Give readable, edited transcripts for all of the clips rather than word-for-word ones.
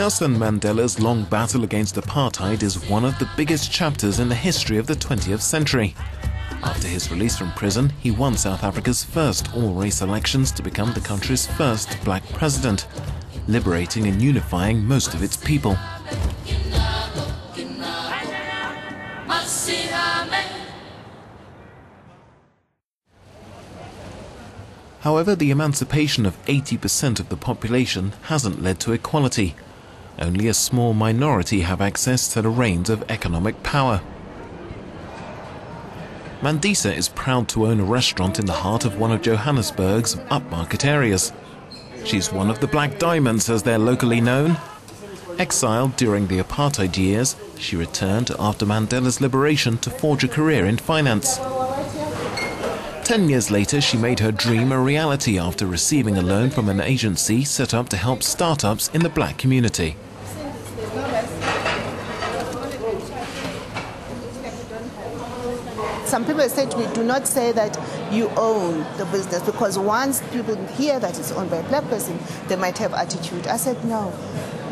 Nelson Mandela's long battle against apartheid is one of the biggest chapters in the history of the 20th century. After his release from prison, he won South Africa's first all-race elections to become the country's first black president, liberating and unifying most of its people. However, the emancipation of 80% of the population hasn't led to equality. Only a small minority have access to the reins of economic power. Mandisa is proud to own a restaurant in the heart of one of Johannesburg's upmarket areas. She's one of the Black Diamonds, as they're locally known. Exiled during the apartheid years, she returned after Mandela's liberation to forge a career in finance. 10 years later, she made her dream a reality after receiving a loan from an agency set up to help startups in the black community. Some people say to me, do not say that you own the business, because once people hear that it's owned by a black person, they might have attitude. I said, no.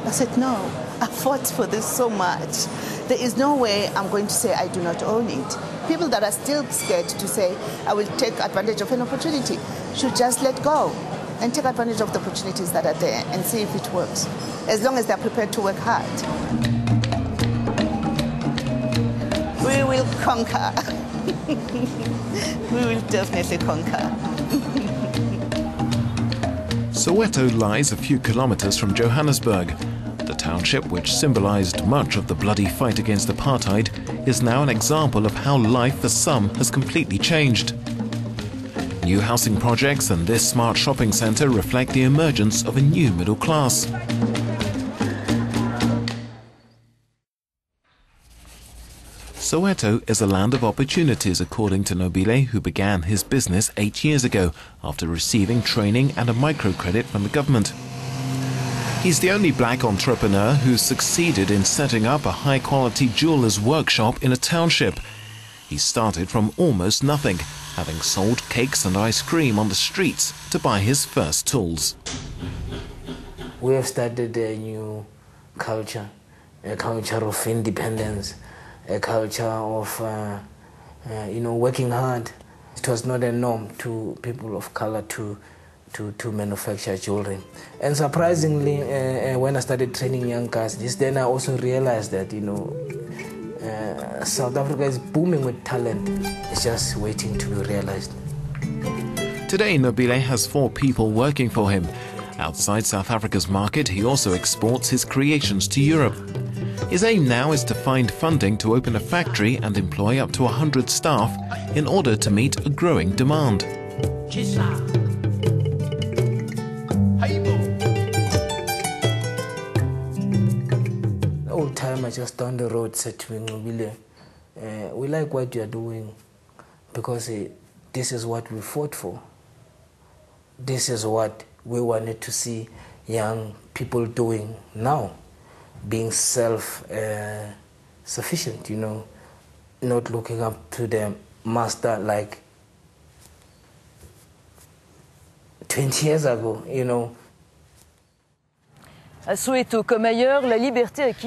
I fought for this so much. There is no way I'm going to say I do not own it. People that are still scared to say, I will take advantage of an opportunity, should just let go and take advantage of the opportunities that are there and see if it works, as long as they're prepared to work hard. We will conquer. We will definitely conquer. Soweto lies a few kilometers from Johannesburg. The township, which symbolized much of the bloody fight against apartheid, is now an example of how life for some has completely changed. New housing projects and this smart shopping center reflect the emergence of a new middle class. Soweto is a land of opportunities, according to Nobile, who began his business 8 years ago after receiving training and a microcredit from the government. He's the only black entrepreneur who's succeeded in setting up a high-quality jeweler's workshop in a township. He started from almost nothing, having sold cakes and ice cream on the streets to buy his first tools. We have started a new culture, a culture of independence, a culture of working hard. It was not a norm to people of color to manufacture jewelry. And surprisingly, when I started training young guys, then I also realized that, South Africa is booming with talent. It's just waiting to be realized. Today, Nobile has 4 people working for him. Outside South Africa's market, he also exports his creations to Europe. His aim now is to find funding to open a factory and employ up to 100 staff in order to meet a growing demand. Old timer just down the road said to me, we like what you are doing because this is what we fought for. This is what we wanted to see young people doing now, being self-sufficient, not looking up to the master like 20 years ago,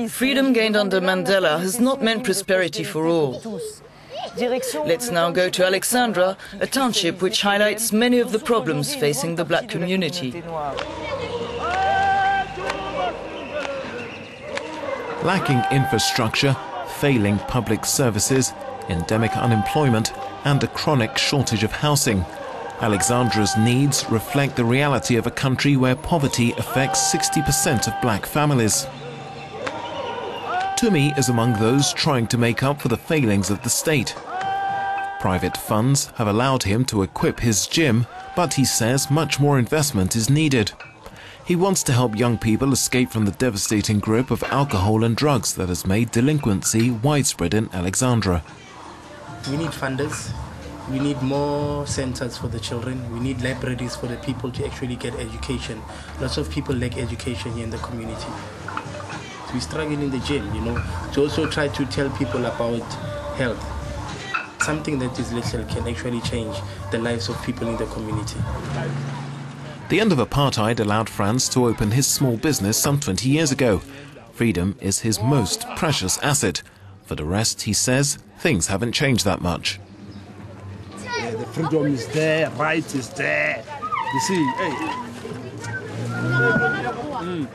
Freedom gained under Mandela has not meant prosperity for all. Let's now go to Alexandra, a township which highlights many of the problems facing the black community. Lacking infrastructure, failing public services, endemic unemployment, and a chronic shortage of housing. Alexandra's needs reflect the reality of a country where poverty affects 60% of black families. Tumi is among those trying to make up for the failings of the state. Private funds have allowed him to equip his gym, but he says much more investment is needed. He wants to help young people escape from the devastating grip of alcohol and drugs that has made delinquency widespread in Alexandra. We need funders. We need more centers for the children. We need libraries for the people to actually get education. Lots of people lack education here in the community. So we struggle in the gym, to also try to tell people about health. Something that is little can actually change the lives of people in the community. The end of apartheid allowed Frans to open his small business some 20 years ago. Freedom is his most precious asset. For the rest, he says, things haven't changed that much. The freedom is there, right is there. You see,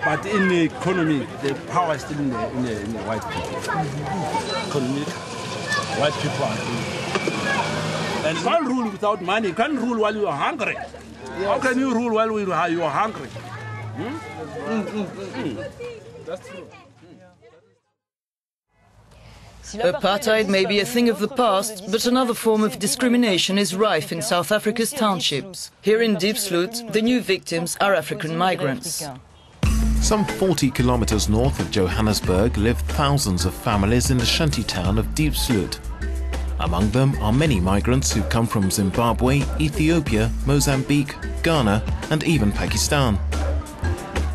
but in the economy, the power is still in the white people. Economic, white people are doing. And you can't rule without money. You can't rule while you are hungry. Yes. How can you rule while you are hungry? That's true. Apartheid may be a thing of the past, but another form of discrimination is rife in South Africa's townships. Here in Diepsloot, the new victims are African migrants. Some 40 kilometers north of Johannesburg live thousands of families in the shanty town of Diepsloot. Among them are many migrants who come from Zimbabwe, Ethiopia, Mozambique, Ghana and even Pakistan.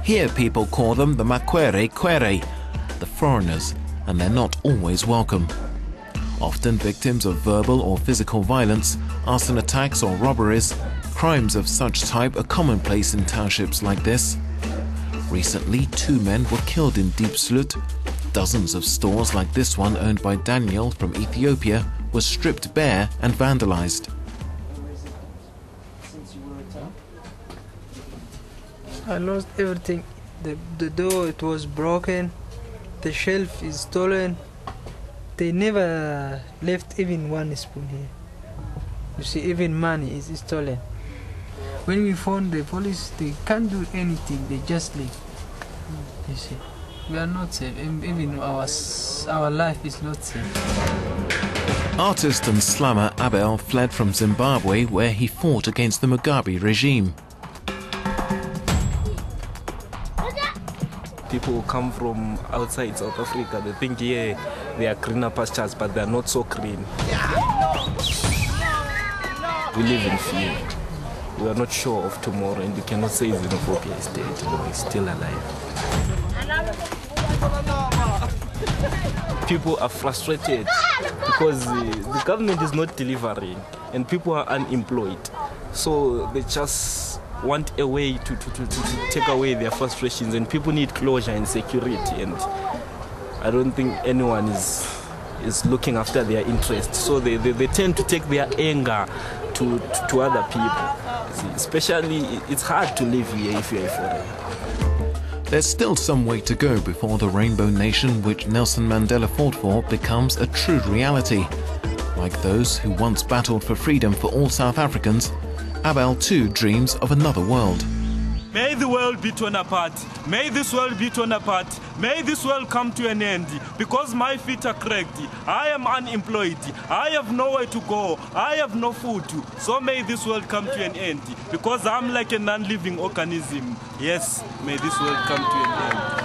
Here people call them the Makwere Kwere, the foreigners, and they're not always welcome. Often victims of verbal or physical violence, arson attacks or robberies, crimes of such type are commonplace in townships like this. Recently, 2 men were killed in Diepsloot. Dozens of stores like this one owned by Daniel from Ethiopia were stripped bare and vandalized. I lost everything. The door, it was broken. The shelf is stolen. They never left even one spoon here. You see, even money is stolen. When we phone the police, they can't do anything. They just leave. You see, we are not safe. Even our life is not safe. Artist and slummer Abel fled from Zimbabwe, where he fought against the Mugabe regime. People who come from outside South Africa, they think here they are greener pastures, but they are not so green. We live in fear. We are not sure of tomorrow, and you cannot say xenophobia is dead. No, it's still alive. People are frustrated because the government is not delivering, and people are unemployed. So they just want a way to take away their frustrations, and people need closure and security, and I don't think anyone is looking after their interests. So they tend to take their anger to other people. See, especially, it's hard to live here if you're a foreigner. There's still some way to go before the Rainbow Nation, which Nelson Mandela fought for, becomes a true reality. Like those who once battled for freedom for all South Africans, Abel too dreams of another world. May the world be torn apart. May this world be torn apart. May this world come to an end. Because my feet are cracked. I am unemployed. I have nowhere to go. I have no food. So may this world come to an end. Because I'm like a non-living organism. Yes, may this world come to an end.